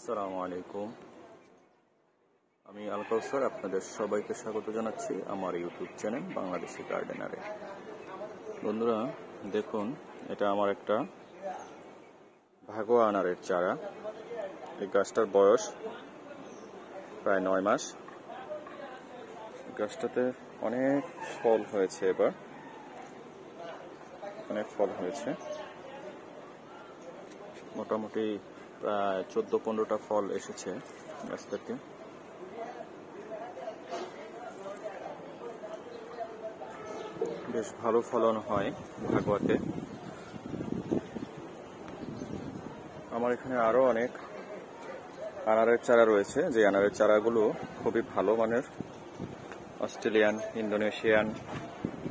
আসসালামু আলাইকুম। আমি আল কাউসার, আপনাদের সবাইকে স্বাগত জানাচ্ছি আমার ইউটিউব চ্যানেল বাংলাদেশি গার্ডেনারে। বন্ধুরা দেখুন, এটা আমার একটা ভাগোয়া আনারের চারা। এই গাছটার বয়স প্রায় 9 মাস। গাছটাতে অনেক ফল হয়েছে, এবার অনেক ফল হয়েছে, মোটামুটি প্রায় 14-15টা ফল এসেছে গাছ থেকে। বেশ ভালো ফলন হয় ভাগোয়াতে। আমার এখানে আরো অনেক আনারের চারা রয়েছে, যে আনারের চারাগুলো খুবই ভালো মানের, অস্ট্রেলিয়ান, ইন্দোনেশিয়ান,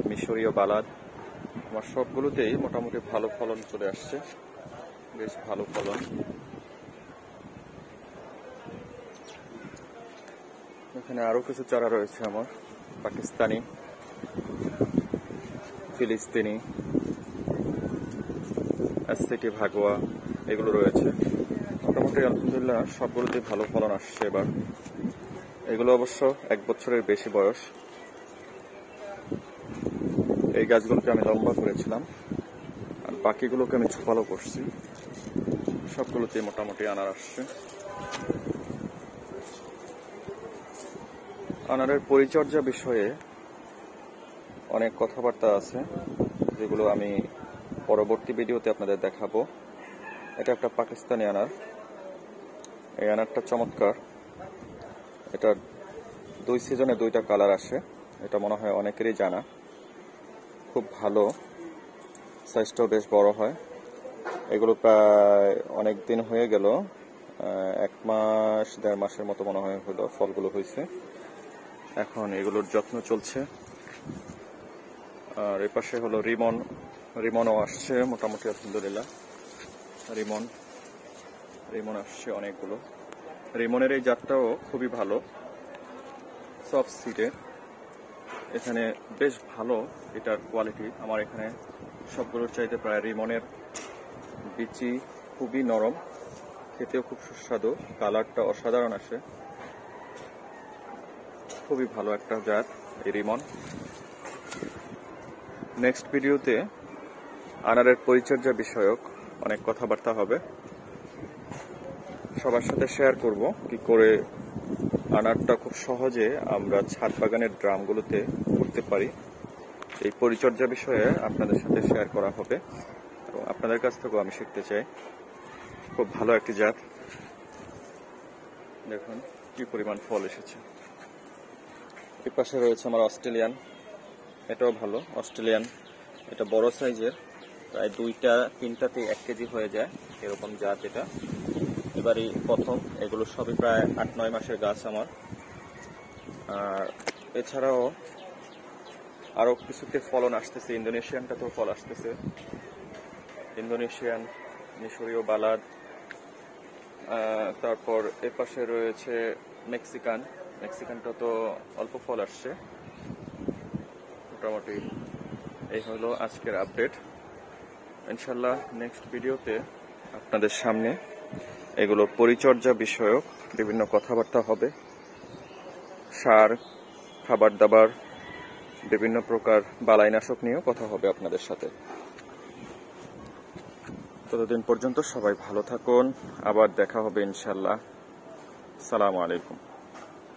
মিশরীয় বালাদ। আমার সবগুলোতেই মোটামুটি ভালো ফলন চলে আসছে, বেশ ভালো ফলন। এখানে আরো কিছু চারা রয়েছে আমার, পাকিস্তানি, ফিলিস্তিনি, এসসিটি ভাগোয়া, এগুলো রয়েছে। মোটামুটি আলহামদুলিল্লাহ সবগুলোতেই ভালো ফলন আসছে এবার। এগুলো অবশ্য 1 বছরের বেশি বয়স। এই গাছগুলোকে আমি লম্বা করেছিলাম, আর বাকিগুলোকে আমি ছোপালো করছি। সবগুলোতেই মোটামুটি আনার আসছে। আনারের পরিচর্যা বিষয়ে অনেক কথাবার্তা আছে, যেগুলো আমি পরবর্তী ভিডিওতে আপনাদের দেখাবো। এটা একটা পাকিস্তানি আনার। এই আনারটা চমৎকার। এটা 2 সিজনে 2টা কালার আসে, এটা মনে হয় অনেকেরই জানা। খুব ভালো, সাইজটাও বেশ বড় হয়। এগুলো প্রায় অনেক দিন হয়ে গেল, 1 মাস 1.5 মাসের মতো মনে হয় হলো ফলগুলো হয়েছে। এখন এগুলোর যত্ন চলছে। আর এপাশে হলো রিমনও আসছে মোটামুটি আলহামদুলিল্লাহ। রিমন আসছে অনেকগুলো। রিমনের এই জাতটাও খুবই ভালো, সফট সিডের। এখানে বেশ ভালো এটার কোয়ালিটি। আমার এখানে সবগুলোর চাইতে প্রায় রিমনের বিচি খুবই নরম, খেতেও খুব সুস্বাদু, কালারটা অসাধারণ আসে। খুবই ভালো একটা জাত এই রিমন। নেক্সট ভিডিওতে আনারের পরিচর্যা বিষয়ক অনেক কথাবার্তা হবে। সবার সাথে শেয়ার করব কি করে আনারটা খুব সহজে আমরা ছাদ বাগানের ড্রামগুলোতে করতে পারি। এই পরিচর্যা বিষয়ে আপনাদের সাথে শেয়ার করা হবে এবং আপনাদের কাছ থেকেও আমি শিখতে চাই। খুব ভালো একটি জাত। দেখুন কি পরিমাণ ফল এসেছে। এই পাশে রয়েছে আমার অস্ট্রেলিয়ান, এটাও ভালো অস্ট্রেলিয়ান। এটা বড় সাইজের, প্রায় 2-3টাতে 1 কেজি হয়ে যায়, এরকম জাত এটা। এবারই প্রথম। এগুলো সবই প্রায় 8-9 মাসের গাছ আমার। আর এছাড়াও আরো কিছুতে ফলন আসতেছে। ইন্দোনেশিয়ানটাতেও ফল আসতেছে, ইন্দোনেশিয়ান, মিশরীয় বালাদ। তারপর এপাশে রয়েছে মেক্সিকানটা তো অল্প ফল আসছে। মোটামুটি এই হলো আজকের আপডেট। ইনশাল্লাহ নেক্সট ভিডিওতে আপনাদের সামনে এগুলোর পরিচর্যা বিষয়ক বিভিন্ন কথাবার্তা হবে। সার, খাবার দাবার, বিভিন্ন প্রকার বালাইনাশক নিয়েও কথা হবে আপনাদের সাথে। ততদিন পর্যন্ত সবাই ভালো থাকুন, আবার দেখা হবে ইনশাল্লাহ। আসসালামু আলাইকুম।